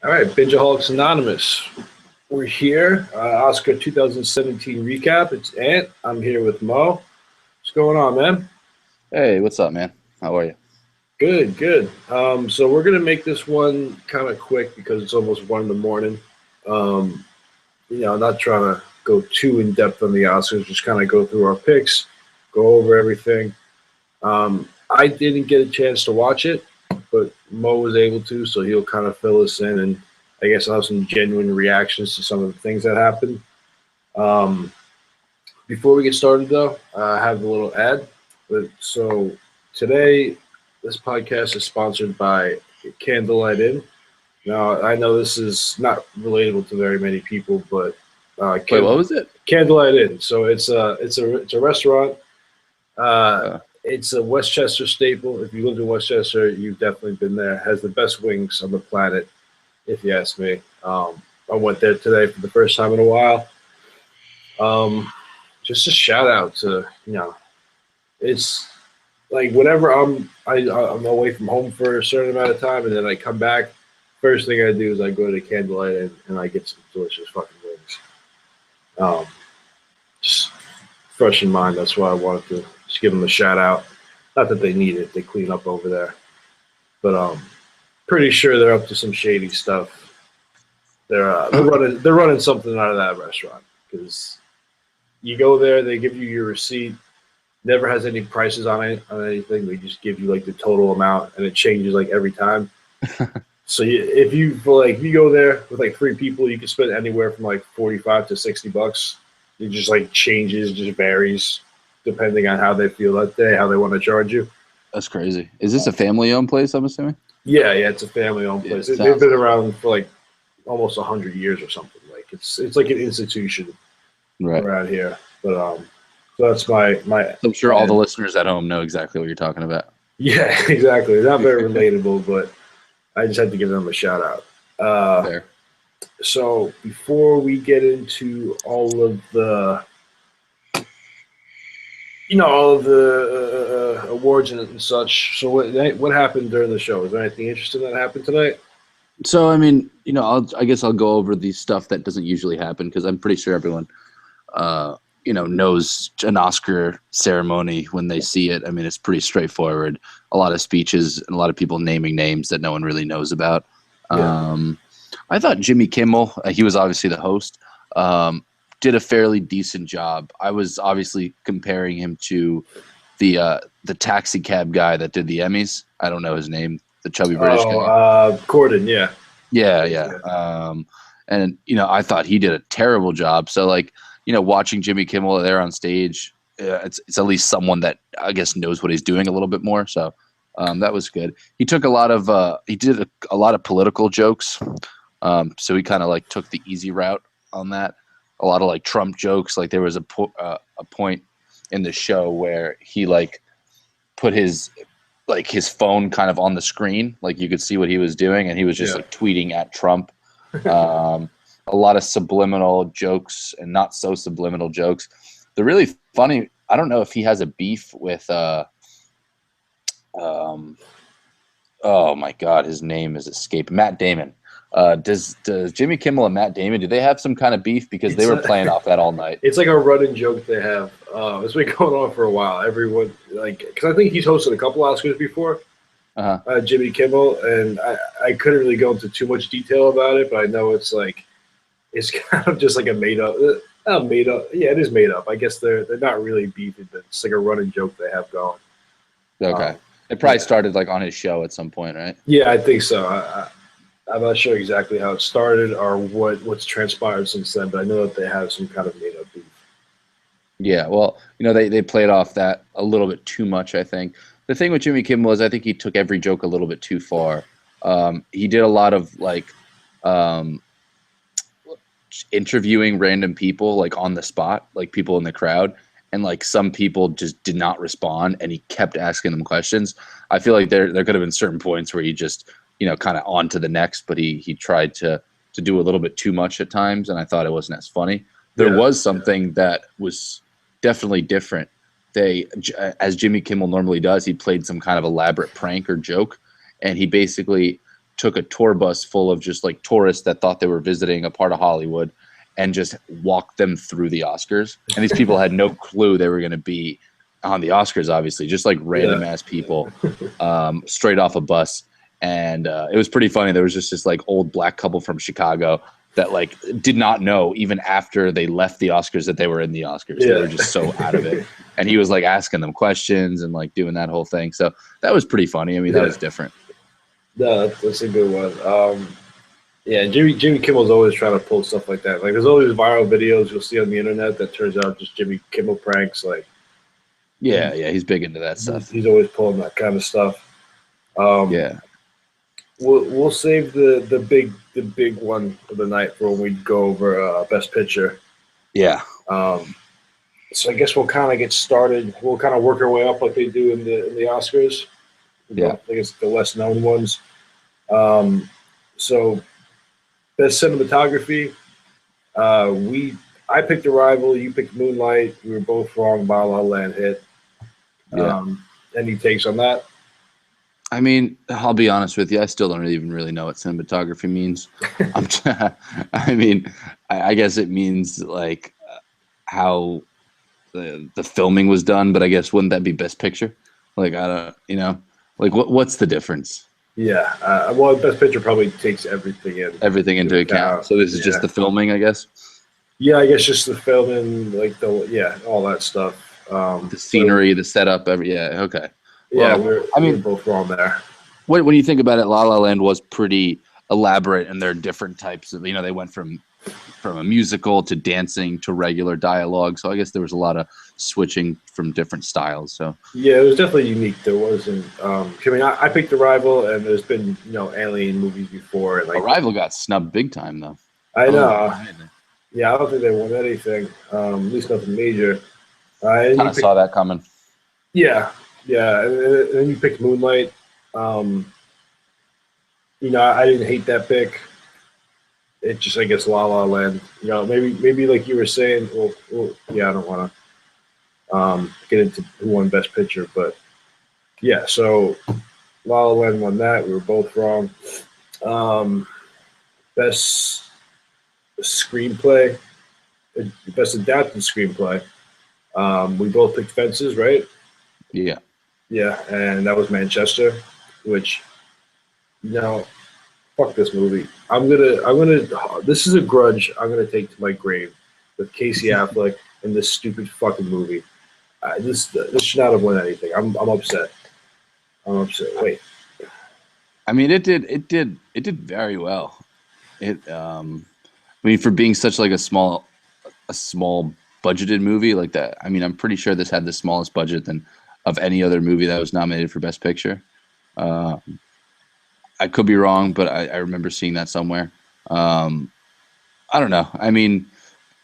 All right, Bingeaholics Anonymous. We're here. Oscar 2017 recap. It's Ant. I'm here with Mo. What's going on, man? Hey, what's up, man? How are you? Good, good. So we're gonna make this one kind of quick because it's almost 1 in the morning. Um, not trying to go too in depth on the Oscars. Just kind of go through our picks, go over everything. I didn't get a chance to watch it, but Mo was able to, so he'll kind of fill us in, and I guess I'll have some genuine reactions to some of the things that happened. Um, Before we get started, though, I have a little ad. So today, this podcast is sponsored by Candlelight Inn. Now, I know this is not relatable to very many people, but Wait, what was it? Candlelight Inn. So it's a restaurant. Uh, Uh, it's a Westchester staple. If you lived in Westchester, you've definitely been there. It has the best wings on the planet, if you ask me. I went there today for the first time in a while. Um, just a shout out to it's like whenever I'm away from home for a certain amount of time, and then I come back. First thing I do is I go to Candlelight and I get some delicious fucking wings. Um, just fresh in mind. That's why I wanted to just give them a shout out. Not that they need it; they clean up over there, but pretty sure they're up to some shady stuff. They're running something out of that restaurant because you go there, they give you your receipt. Never has any prices on it on anything. They just give you like the total amount, and it changes like every time. So if you go there with like three people, you can spend anywhere from like 45 to $60. It just like changes, just varies depending on how they feel that day, how they want to charge you. that's crazy. Is this a family-owned place, I'm assuming? Yeah, yeah, it's a family-owned Yeah, place. it They've sounds been like it. around for like almost 100 years or something. Like it's like an institution Right. around here. But so that's my So I'm sure all the listeners at home know exactly what you're talking about. yeah, exactly. Not very relatable, but I just had to give them a shout out. Uh, Fair. so before we get into all of the awards and such, so what happened during the show? Is there anything interesting that happened tonight? So, I mean, I guess I'll go over the stuff that doesn't usually happen because I'm pretty sure everyone, uh, knows an Oscar ceremony when they see it. I mean, it's pretty straightforward. A lot of speeches and a lot of people naming names that no one really knows about. Yeah. Um, I thought Jimmy Kimmel, he was obviously the host, um, did a fairly decent job. I was obviously comparing him to the taxi cab guy that did the Emmys. I don't know his name, the chubby British Oh, guy. Gordon. Yeah. Yeah, Yeah. yeah. And I thought he did a terrible job. So like, watching Jimmy Kimmel there on stage, it's at least someone that I guess knows what he's doing a little bit more. So that was good. He took he did a lot of political jokes. So he kind of like took the easy route on that. A lot of like Trump jokes. Like there was a point in the show where he like put his phone kind of on the screen, like you could see what he was doing, and he was just Yeah. like tweeting at Trump. Um, a lot of subliminal jokes and not so subliminal jokes. The really funny. I don't know if he has a beef with. Um, oh my God, his name is escaped. Matt Damon. Does Jimmy Kimmel and Matt Damon, do they have some kind of beef because they It's were a, playing off that all night? it's like a running joke they have. It's been going on for a while. Everyone because I think he's hosted a couple Oscars before. Uh-huh. Jimmy Kimmel, and I couldn't really go into too much detail about it, but I know it's kind of just like a made up, not made up. Yeah, it is made up. I guess they're not really beefing, but it's like a running joke they have going. Okay. Um, It probably yeah, started like on his show at some point, right? yeah, I think so. I'm not sure exactly how it started or what's transpired since then, but I know that they have some kind of made up beef. Yeah, well, they played off that a little bit too much, I think. The thing with Jimmy Kimmel is I think he took every joke a little bit too far. He did a lot of like um, interviewing random people like on the spot, like people in the crowd, and like some people just did not respond, and he kept asking them questions. I feel like there could have been certain points where he just kind of on to the next, but he tried to do a little bit too much at times, and I thought it wasn't as funny. There Yeah, was yeah, something that was definitely different. As Jimmy Kimmel normally does, he played some kind of elaborate prank or joke, and he basically took a tour bus full of just like tourists that thought they were visiting a part of Hollywood and just walked them through the Oscars. And these people had no clue they were going to be on the Oscars, obviously, just like random ass people straight off a bus. And it was pretty funny. There was just this like old black couple from Chicago that like did not know even after they left the Oscars that they were in the Oscars. They were just so out of it. And he was like asking them questions and like doing that whole thing. So that was pretty funny. I mean, that was different. No, that's a good one. Yeah, Jimmy Kimmel's always trying to pull stuff like that. Like there's always viral videos you'll see on the internet that turns out just Jimmy Kimmel pranks. Like yeah, he's big into that stuff. He's always pulling that kind of stuff. Yeah. We'll save the big one of the night for when we go over Best Picture. Yeah. So I guess we'll kind of get started. We'll kind of work our way up like they do in the Oscars. Yeah. I guess the less known ones. So best cinematography. I picked Arrival. You picked Moonlight. We were both wrong. La La Land hit. Yeah. Any takes on that? I mean, I'll be honest with you. I still don't even really know what cinematography means. I guess it means like how the filming was done, but I guess wouldn't that be Best Picture? Like I don't, like what's the difference? Yeah. Well, Best Picture probably takes everything into account. So this is just the filming, I guess. Yeah, I guess just the filming, like all that stuff. The scenery, the setup, okay. Yeah, well, we're both wrong there. When you think about it, La La Land was pretty elaborate, and there are different types of, they went from a musical to dancing to regular dialogue. So I guess there was a lot of switching from different styles. So yeah, it was definitely unique. There wasn't. I picked Arrival, and there's been alien movies before. And, like, Arrival got snubbed big time, though. I know. Yeah, I don't think they won anything. At least nothing major. I kind of saw that coming. Yeah. Yeah, and then you picked Moonlight. I didn't hate that pick. It just, I guess, La La Land. Maybe like you were saying. Well, yeah, I don't want to get into who won Best Picture, but yeah. So La La Land won that. We were both wrong. Best screenplay, best adapted screenplay. We both picked Fences, right? Yeah. Yeah, and that was Manchester, which, fuck this movie. This is a grudge I'm gonna take to my grave with Casey Affleck in this stupid fucking movie. This should not have won anything. I'm upset. Wait. I mean, it did very well. For being such like a small budgeted movie like that. I mean, I'm pretty sure this had the smallest budget of any other movie that was nominated for Best Picture. I could be wrong, but I remember seeing that somewhere. I don't know. I mean,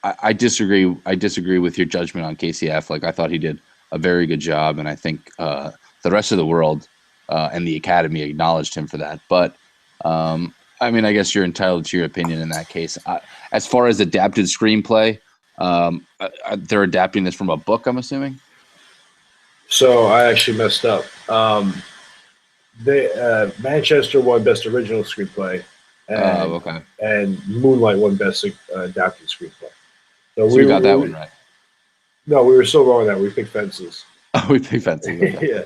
I disagree. I disagree with your judgment on Casey Affleck. I thought he did a very good job, and I think the rest of the world and the Academy acknowledged him for that. But I mean, I guess you're entitled to your opinion in that case. As far as adapted screenplay, they're adapting this from a book, I'm assuming. So I actually messed up. Manchester won Best Original Screenplay, and Moonlight won Best Adapted Screenplay. So we got that one right. No, we were so wrong on that. We picked Fences. Oh, we picked Fences. Okay. Yeah.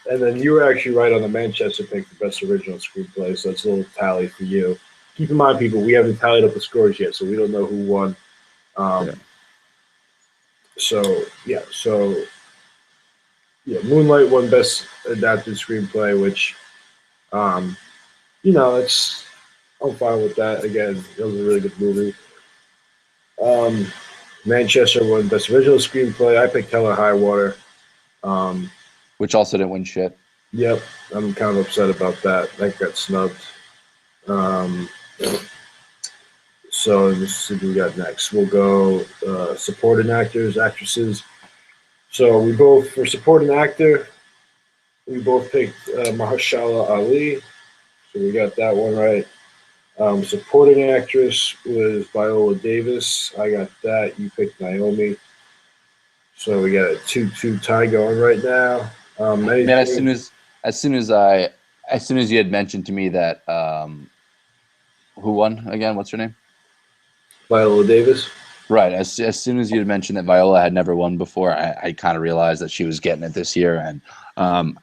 And then you were actually right on the Manchester pick for Best Original Screenplay, so it's a little tally for you. Keep in mind, people, we haven't tallied up the scores yet, so we don't know who won. Yeah, Moonlight won Best Adapted Screenplay, which, it's I'm fine with that. Again, it was a really good movie. Manchester won Best Original Screenplay. I picked Hell or High Water. Which also didn't win shit. Yep, I'm kind of upset about that. That got snubbed. So let's see what we got next. We'll go supporting actors, actresses. So we both, for supporting actor, we both picked Mahershala Ali. So we got that one right. Supporting actress was Viola Davis. I got that. You picked Naomi. So we got a 2-2 tie going right now. Man, as soon as I As soon as you had mentioned to me that who won again? What's her name? Viola Davis. Right. As soon as you had mentioned that Viola had never won before, I kind of realized that she was getting it this year, and um,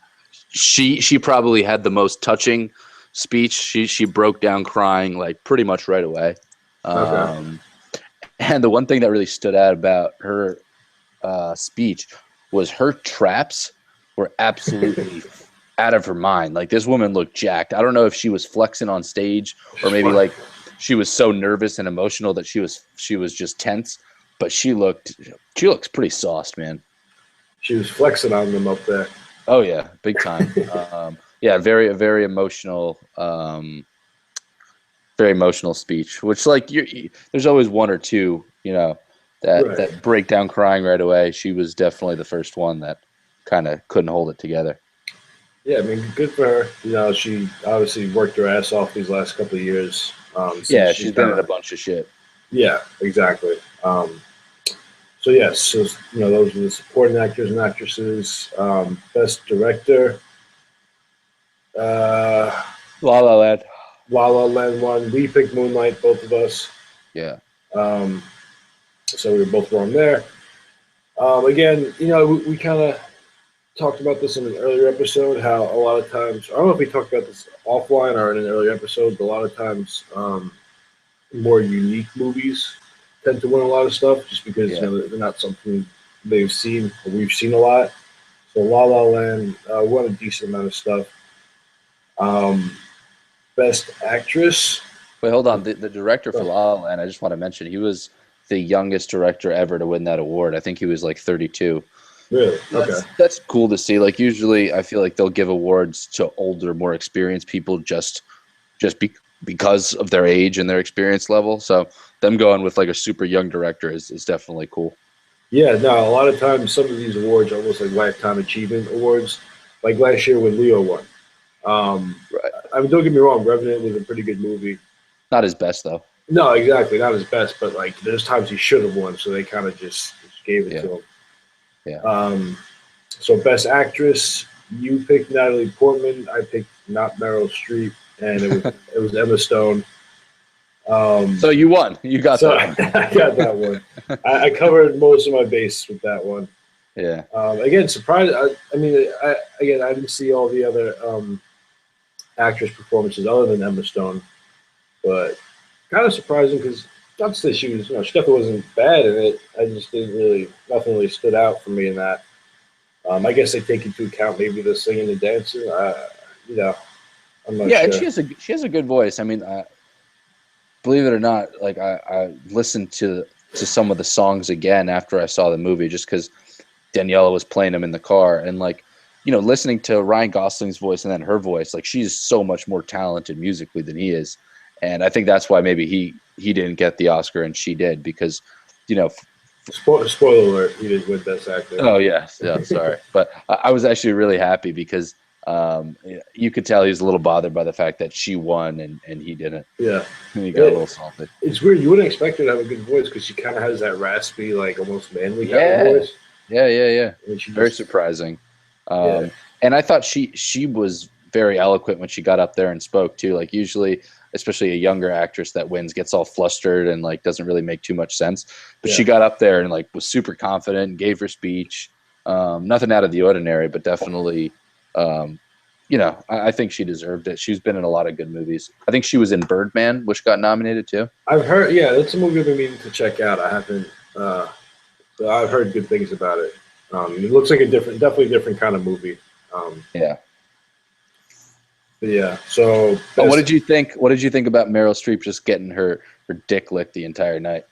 she probably had the most touching speech. She broke down crying like pretty much right away. Okay. Um, and the one thing that really stood out about her speech was her traps were absolutely out of her mind. Like this woman looked jacked. I don't know if she was flexing on stage or maybe like she was so nervous and emotional that she was just tense. But she looks pretty sauced, man. She was flexing on them up there. Oh yeah, big time. Yeah, very emotional. Very emotional speech. Which like there's always one or two, Right. that break down crying right away. She was definitely the first one that kind of couldn't hold it together. Yeah, I mean, good for her. She obviously worked her ass off these last couple of years. Yeah, Since she's been in a bunch of shit. Yeah, exactly. So yes, so those are the supporting actors and actresses. Best director, uh, La La Land. La La Land won. We picked Moonlight, both of us. Yeah. Um, so we were both wrong there. Again, we kind of talked about this in an earlier episode. How a lot of times, I don't know if we talked about this offline or in an earlier episode, but a lot of times, more unique movies tend to win a lot of stuff just because they're not something they've seen or we've seen a lot. So La La Land won a decent amount of stuff. Best actress. Wait, hold on. The director for La La Land, I just want to mention, he was the youngest director ever to win that award. I think he was like 32. Really? Okay. That's cool to see. Like usually, I feel like they'll give awards to older, more experienced people because of their age and their experience level. So them going with like a super young director is definitely cool. Yeah, no, a lot of times some of these awards are almost like lifetime achievement awards. Like last year when Leo won. Right. I mean, don't get me wrong, Revenant was a pretty good movie. Not his best though. No, exactly, not his best, but like there's times he should have won, so they kind of just gave it to him. Yeah. So best actress, you picked Natalie Portman, I picked not Meryl Streep, and it was Emma Stone. So you won. You got that one. I got that one. I covered most of my base with that one. Yeah. Again, surprised. I didn't see all the other actress performances other than Emma Stone, but kind of surprising because not to say she was, she definitely wasn't bad in it. I just nothing really stood out for me in that. I guess they take into account maybe the singing and dancing. I'm not sure. And she has a good voice. I mean, believe it or not, like I listened to some of the songs again after I saw the movie, just because Daniela was playing them in the car, and like, listening to Ryan Gosling's voice and then her voice, like she's so much more talented musically than he is, and I think that's why maybe he didn't get the Oscar and she did, because Spoiler alert: he didn't win Best Actor. Oh yeah, sorry, but I was actually really happy because you could tell he was a little bothered by the fact that she won and he didn't. Yeah, and he got a little salty. It's weird. You wouldn't expect her to have a good voice because she kind of has that raspy, like almost manly kind of voice. Yeah. Very surprising. And I thought she was very eloquent when she got up there and spoke too. Like usually, especially a younger actress that wins gets all flustered and like doesn't really make too much sense. But she got up there and like was super confident and gave her speech. Nothing out of the ordinary, but definitely, I think she deserved it. She's been in a lot of good movies. I think she was in Birdman, which got nominated too. I've heard, that's a movie I've been meaning to check out. I haven't. I've heard good things about it. It looks like definitely different kind of movie. But yeah. So, what did you think? What did you think about Meryl Streep just getting her dick licked the entire night?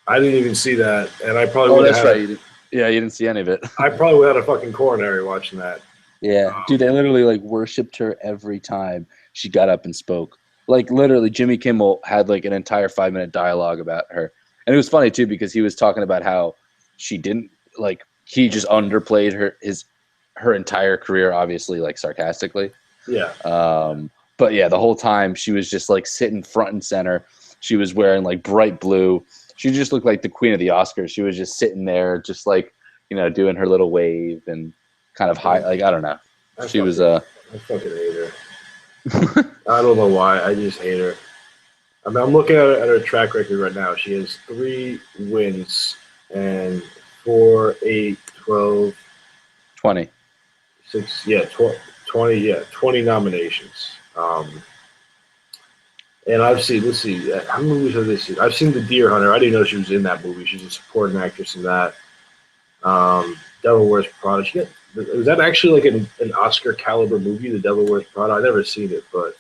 I didn't even see that, and I probably. Oh, that's right. You didn't see any of it. I probably would have had a fucking coronary watching that. Yeah, dude, they literally like worshipped her every time she got up and spoke. Like literally, Jimmy Kimmel had like an entire 5-minute dialogue about her, and it was funny too because he was talking about how she didn't like he just underplayed her entire career, obviously like sarcastically. Yeah. But yeah, the whole time she was just like sitting front and center. She was wearing like bright blue. She just looked like the queen of the Oscars. She was just sitting there, just like doing her little wave and kind of high. Like I don't know. I fucking hate her. I don't know why. I just hate her. I mean, I'm looking at her track record right now. She has 3 wins and 4, 8, 12, 20. 6, yeah, 20, yeah, 20 nominations. And I've seen, let's see, how many movies have I seen? I've seen The Deer Hunter. I didn't know she was in that movie. She's a supporting actress in that. Devil Wears Prada. Was that actually like an Oscar caliber movie, The Devil Wears Prada? I never seen it, but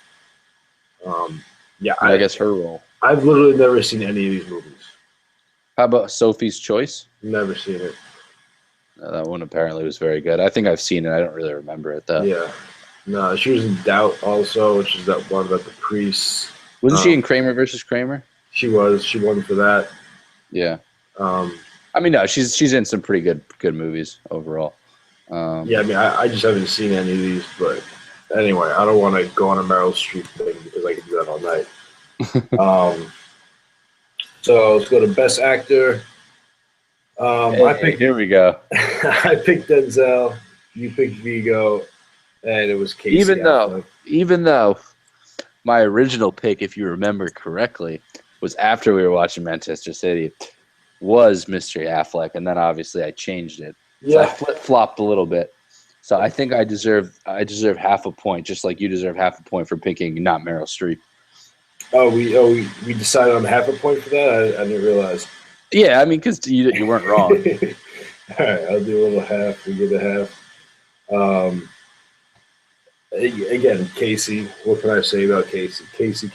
yeah, I guess her role. I've literally never seen any of these movies. How about Sophie's Choice? Never seen it. That one apparently was very good. I think I've seen it. I don't really remember it though. Yeah. No, she was in Doubt also, which is that one about the priests. Wasn't she in Kramer versus Kramer? She was. She won for that. Yeah. I mean, no, she's in some pretty good movies overall. Yeah, I mean, I just haven't seen any of these, but anyway, I don't want to go on a Meryl Streep thing because I can do that all night. So let's go to Best Actor. Here we go. I picked Denzel. You picked Vigo, and it was Casey. Even though my original pick, if you remember correctly, was after we were watching Manchester City, was Mr. Affleck, and then obviously I changed it. Yeah. So I flip-flopped a little bit. So I think I deserve half a point, just like you deserve half a point for picking not Meryl Streep. We decided on half a point for that. I didn't realize. Yeah, I mean, because you weren't wrong. All right, I'll do a little half. We get a half. Again, Casey. What can I say about Casey? Casey.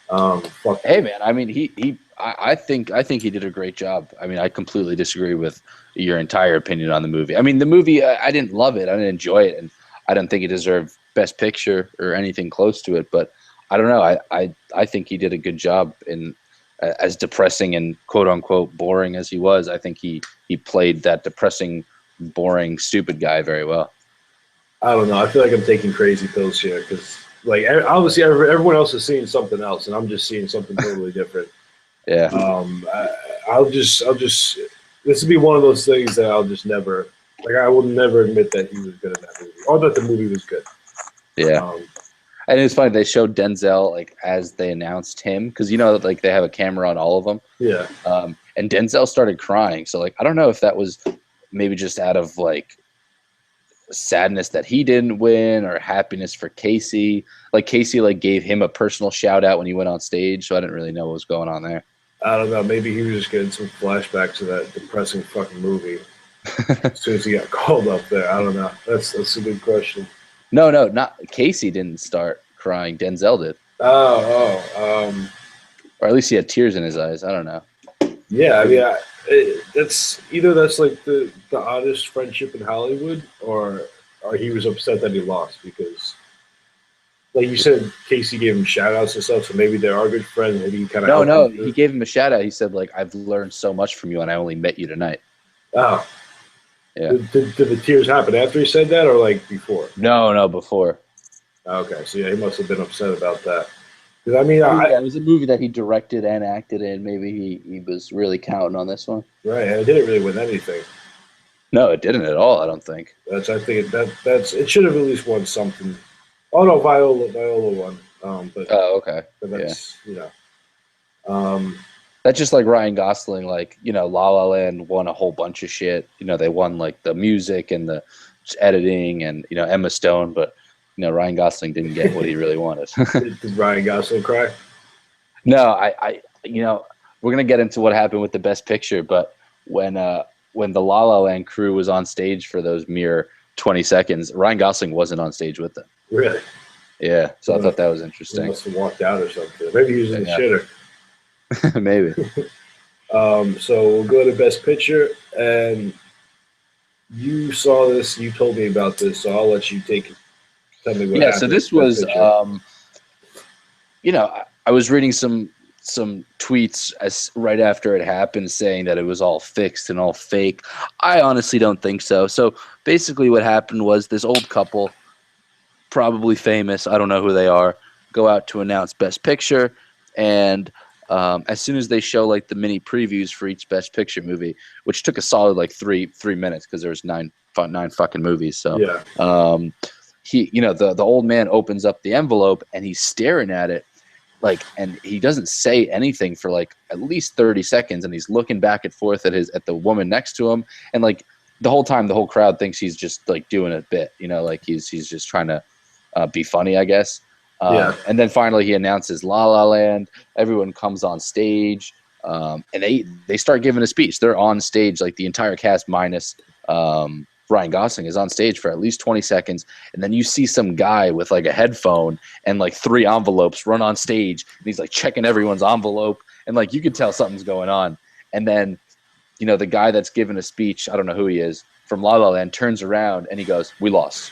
Fuck. Hey, man. I mean, I think he did a great job. I mean, I completely disagree with your entire opinion on the movie. I mean, the movie, I didn't love it. I didn't enjoy it, and I don't think it deserved Best Picture or anything close to it. But I don't know. I think he did a good job in as depressing and quote unquote boring as he was. I think he played that depressing, boring, stupid guy very well. I don't know. I feel like I'm taking crazy pills here because, like, obviously everyone else is seeing something else, and I'm just seeing something totally different. Yeah. I'll just. This would be one of those things that I'll just never. Like, I will never admit that he was good in that movie, or that the movie was good. Yeah. And it's funny, they showed Denzel like as they announced him, because like they have a camera on all of them. Yeah. And Denzel started crying. So like I don't know if that was maybe just out of like sadness that he didn't win or happiness for Casey. Like Casey like gave him a personal shout out when he went on stage, so I didn't really know what was going on there. I don't know. Maybe he was just getting some flashbacks of that depressing fucking movie as soon as he got called up there. I don't know. That's a good question. No, not Casey didn't start crying. Denzel did. Or at least he had tears in his eyes. I don't know. Yeah, I mean, that's like the oddest friendship in Hollywood, or he was upset that he lost because, like you said, Casey gave him shout outs and stuff, so maybe they are good friends. Maybe he kind of no, he gave him a shout out. He said like, "I've learned so much from you, and I only met you tonight." Oh, yeah. Did the tears happen after he said that, or like before? No, before. Okay, so yeah, he must have been upset about that. Because I mean, it was a movie that he directed and acted in. Maybe he was really counting on this one. Right, and it didn't really win anything. No, it didn't at all. I don't think. I think it should have at least won something. Oh no, Viola won. Okay. But that's that's just like Ryan Gosling. Like La La Land won a whole bunch of shit. They won like the music and the editing and Emma Stone, but Ryan Gosling didn't get what he really wanted. Did Ryan Gosling cry? No, I we're gonna get into what happened with the Best Picture, but when the La La Land crew was on stage for those mere 20 seconds, Ryan Gosling wasn't on stage with them. Really? Yeah. So I thought that was interesting. He must have walked out or something. Maybe he was in the shitter. Maybe. So we'll go to Best Picture, and you saw this. You told me about this, so I'll let you take it. Tell me what happened. So this was, I was reading some tweets right after it happened saying that it was all fixed and all fake. I honestly don't think so. So basically what happened was this old couple, probably famous, I don't know who they are, go out to announce Best Picture, and as soon as they show like the mini previews for each Best Picture movie, which took a solid like three minutes because there was nine fucking movies. So yeah. he, the old man opens up the envelope and he's staring at it, like, and he doesn't say anything for like at least 30 seconds, and he's looking back and forth at the woman next to him, and like the whole time the whole crowd thinks he's just like doing a bit, like he's just trying to be funny, I guess. And then finally he announces La La Land. Everyone comes on stage, and they start giving a speech. They're on stage, like the entire cast minus Ryan Gosling is on stage for at least 20 seconds. And then you see some guy with like a headphone and like 3 envelopes run on stage, and he's like checking everyone's envelope. And like, you could tell something's going on. And then, the guy that's giving a speech, I don't know who he is, from La La Land, turns around and he goes, we lost.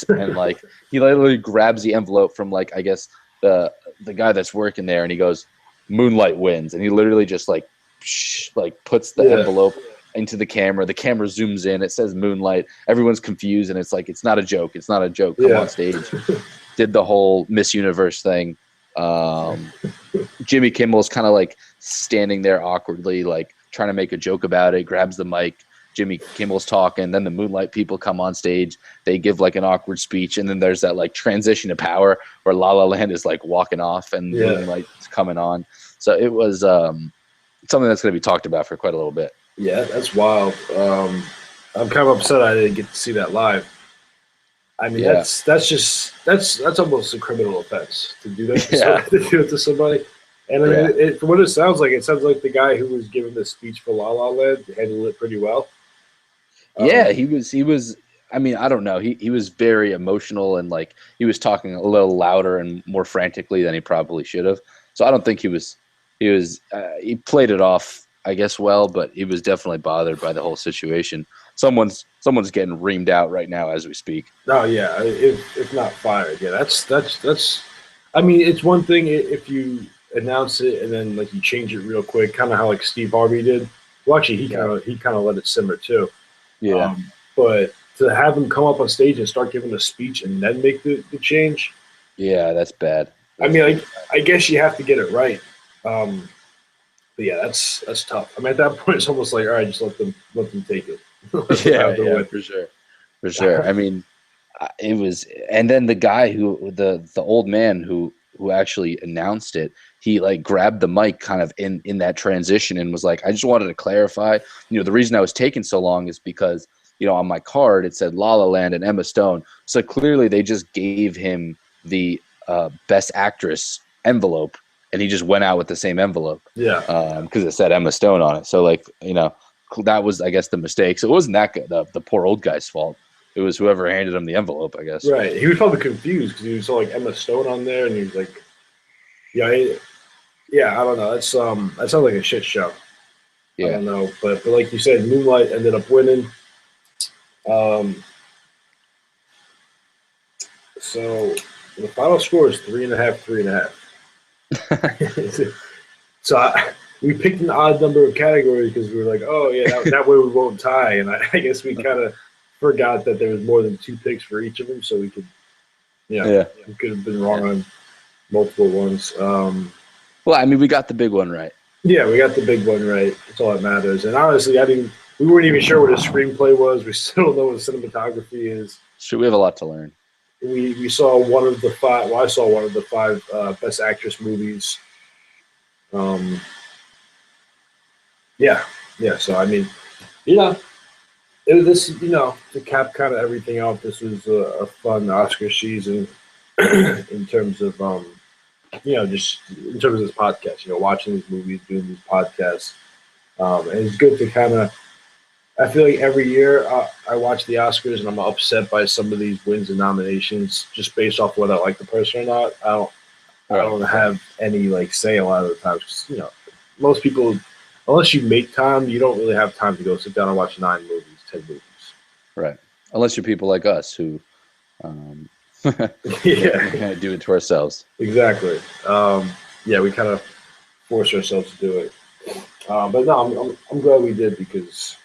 And like, he literally grabs the envelope from like, I guess the guy that's working there, and he goes, Moonlight wins. And he literally just like puts the envelope into the camera. The camera zooms in. It says Moonlight. Everyone's confused, and it's like, it's not a joke. Come on stage. Did the whole Miss Universe thing. Jimmy Kimmel's kind of like standing there awkwardly, like trying to make a joke about it. Grabs the mic. Jimmy Kimmel's talking. Then the Moonlight people come on stage. They give like an awkward speech, and then there's that like transition of power where La La Land is like walking off and Moonlight's coming on. So it was something that's going to be talked about for quite a little bit. Yeah, that's wild. I'm kind of upset I didn't get to see that live. I mean, that's almost a criminal offense to do that to somebody. And I mean, from what it sounds like the guy who was giving the speech for La La Land handled it pretty well. He was. I mean, I don't know. He was very emotional, and like he was talking a little louder and more frantically than he probably should have. So I don't think he was. He played it off, I guess, well, but he was definitely bothered by the whole situation. Someone's getting reamed out right now as we speak. Oh yeah, if not fired. Yeah, that's. I mean, it's one thing if you announce it and then like you change it real quick, kind of how like Steve Harvey did. Well, actually, he kind of let it simmer too. Yeah. But to have him come up on stage and start giving a speech and then make the change. Yeah, that's bad. I mean, I guess you have to get it right. But yeah, that's tough. I mean, at that point, it's almost like, all right, just let them take it. Yeah, for sure. I mean, it was, and then the guy the old man who actually announced it, he like grabbed the mic kind of in that transition and was like, I just wanted to clarify, the reason I was taking so long is because, on my card, it said La La Land and Emma Stone. So clearly they just gave him the Best Actress envelope, and he just went out with the same envelope. Yeah. Because it said Emma Stone on it. So like, that was, I guess, the mistake. So it wasn't that good, the poor old guy's fault. It was whoever handed him the envelope, I guess. Right. He was probably confused because he saw like Emma Stone on there, and he was like, I don't know. That sounds like a shit show. Yeah. I don't know, but like you said, Moonlight ended up winning. So the final score is 3.5. So we picked an odd number of categories because we were like, oh yeah, that way we won't tie, and I guess we kind of forgot that there was more than 2 picks for each of them, so we could, we could have been wrong on multiple ones. Well, I mean, we got the big one right. Yeah, we got the big one right. That's all that matters. And honestly, we weren't even sure what a screenplay was. We still don't know what cinematography is. So we have a lot to learn. We saw one of the 5. Well, I saw one of the 5 Best Actress movies. So I mean, to cap kind of everything out, this was a fun Oscar season in terms of just in terms of this podcast. Watching these movies, doing these podcasts, and it's good to kind of. I feel like every year I watch the Oscars and I'm upset by some of these wins and nominations just based off whether I like the person or not. I don't have any like say a lot of the times. 'Cause, most people, unless you make time, you don't really have time to go sit down and watch 9 movies, 10 movies. Right. Unless you're people like us who do it to ourselves. Exactly. We kind of force ourselves to do it. But no, I'm glad we did because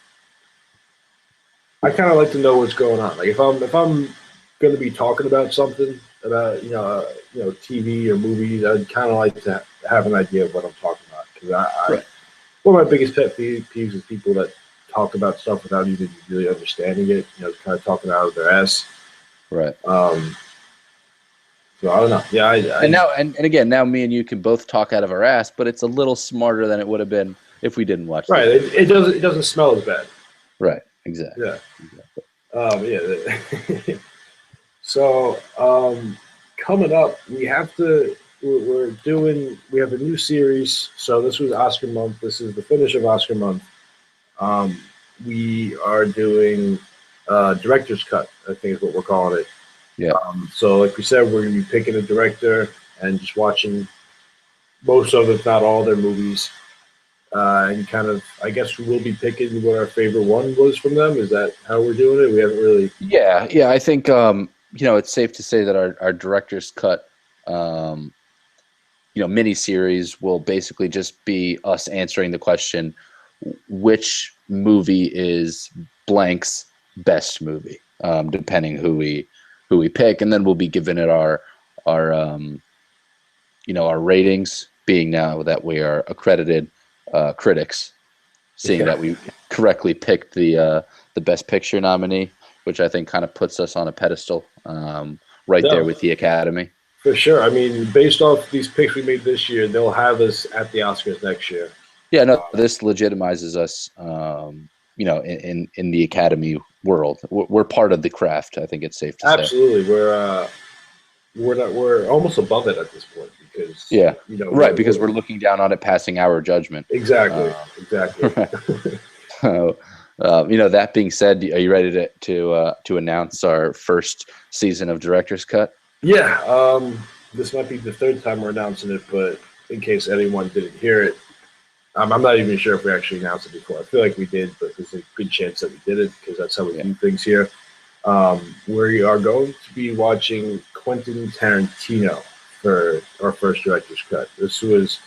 I kind of like to know what's going on. Like if I'm going to be talking about something about TV or movies, I'd kind of like to have an idea of what I'm talking about because one of my biggest pet peeves is people that talk about stuff without even really understanding it. Kind of talking out of their ass. Right. So I don't know. Yeah, And now, and again, now me and you can both talk out of our ass, but it's a little smarter than it would have been if we didn't watch right. the It doesn't smell as bad. Right. Exactly. Yeah. Exactly. Yeah. So coming up, we have to. We're doing. We have a new series. So this was Oscar month. This is the finish of Oscar month. Um, we are doing director's cut. I think is what we're calling it. Yeah. So like we said, we're going to be picking a director and just watching most of, if not all, their movies. And kind of, I guess we will be picking what our favorite one was from them. Is that how we're doing it? We haven't really. Yeah. Yeah. I think, it's safe to say that our director's cut, mini series will basically just be us answering the question, which movie is blank's best movie, depending who we pick, and then we'll be giving it our our ratings, being now that we are accredited critics, seeing that we correctly picked the best picture nominee, which I think kind of puts us on a pedestal, right there with the Academy. For sure. I mean, based off these picks we made this year, they'll have us at the Oscars next year. Yeah, no, this legitimizes us, in the Academy world. We're part of the craft. I think it's safe to say. Absolutely, we're almost above it at this point because right, because we're looking down on it, passing our judgment. Exactly. That being said, are you ready to announce our first season of Director's Cut? Yeah, this might be the third time we're announcing it, but in case anyone didn't hear it, I'm not even sure if we actually announced it before. I feel like we did, but there's a good chance that we did it because that's how we do things here. We are going to be watching Quentin Tarantino for our first director's cut. This was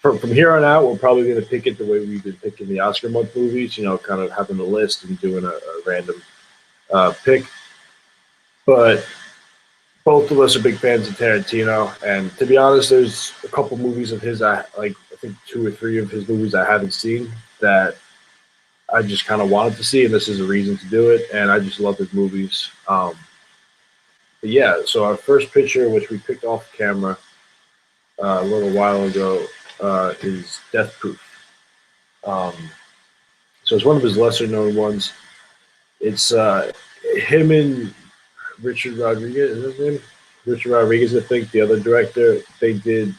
from here on out. We're probably going to pick it the way we've been picking the Oscar month movies. Kind of having a list and doing a random pick. But both of us are big fans of Tarantino, and to be honest, there's a couple movies of his I think 2 or 3 of his movies I haven't seen that I just kind of wanted to see, and this is a reason to do it. And I just love his movies. But yeah, so our first picture, which we picked off camera a little while ago, is Death Proof. So it's one of his lesser known ones. It's him and Richard Rodriguez, is his name? Richard Rodriguez, I think, the other director. They did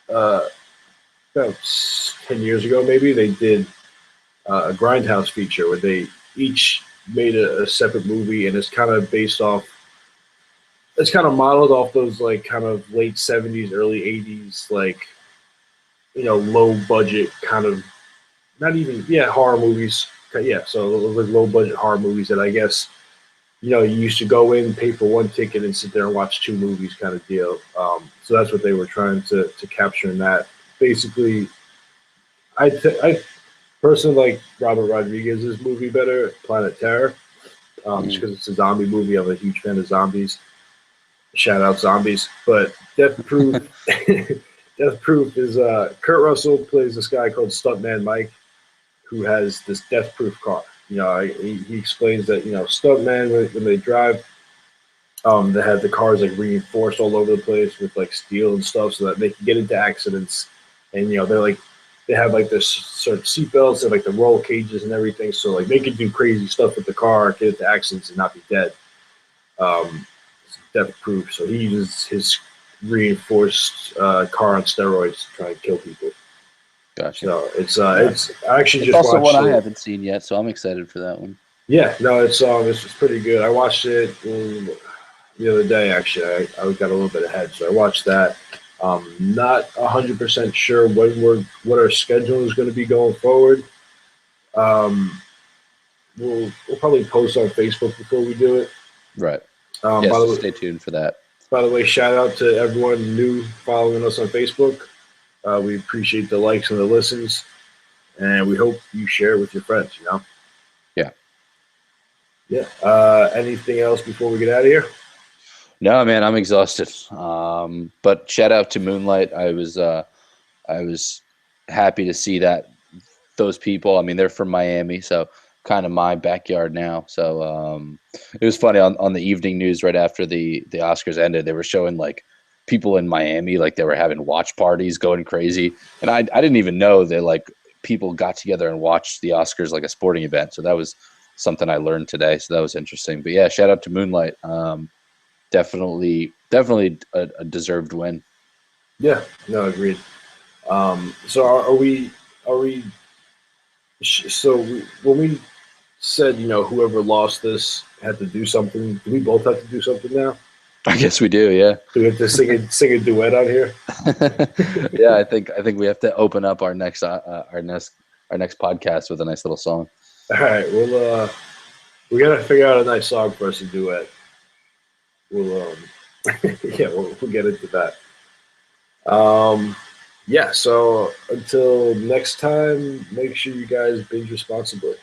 about 10 years ago, maybe. They did a Grindhouse feature where they each made a separate movie, and it's kind of based off. It's kind of modeled off those like kind of late 70s, early 80s, like low budget kind of not even horror movies. Yeah, so like low budget horror movies that I guess. You used to go in, pay for one ticket, and sit there and watch 2 movies kind of deal. So that's what they were trying to capture in that. Basically, I personally like Robert Rodriguez's movie better, Planet Terror, just because it's a zombie movie. I'm a huge fan of zombies. Shout out zombies. But Death Proof, Death Proof is Kurt Russell plays this guy called Stuntman Mike, who has this Death Proof car. He explains that stuntmen when they drive, they have the cars like reinforced all over the place with like steel and stuff, so that they can get into accidents. And they have like this sort of seatbelts and like the roll cages and everything, so like they can do crazy stuff with the car, get into accidents, and not be dead. It's Death Proof. So he uses his reinforced car on steroids to try and kill people. Gotcha. So it's I actually just also watched one it. I haven't seen yet, so I'm excited for that one. Yeah, no, it's pretty good. I watched it the other day. Actually, I got a little bit ahead, so I watched that. Not 100% sure what our schedule is going to be going forward. We'll probably post on Facebook before we do it. Right. So stay tuned for that. By the way, shout out to everyone new following us on Facebook. We appreciate the likes and the listens, and we hope you share with your friends. Yeah. Anything else before we get out of here? No, man, I'm exhausted. But shout out to Moonlight. I was happy to see that those people. I mean, they're from Miami, so kind of my backyard now. So it was funny on the evening news right after the Oscars ended, they were showing like people in Miami, like they were having watch parties going crazy. And I didn't even know that like people got together and watched the Oscars like a sporting event. So that was something I learned today. So that was interesting. But yeah, shout out to Moonlight. Definitely a deserved win. Yeah, no, agreed. So are we when we said, whoever lost this had to do something, do we both have to do something now? I guess we do, yeah. Do we have to sing a duet on here? Yeah, I think we have to open up our next podcast with a nice little song. All right, we gotta figure out a nice song for us to duet. We'll yeah, we'll get into that. Yeah, so until next time, make sure you guys binge responsibly.